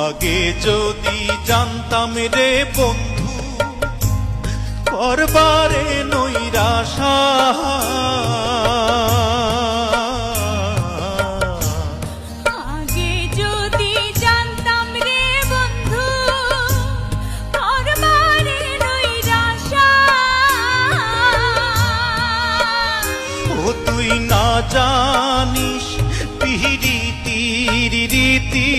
আগে যদি জানতাম রে বন্ধু করবারে নৈরাশা, আগে যদি জানতাম রে বন্ধু করবারে নৈরাশা, ও তুই না জানিস পিরিতির রীতি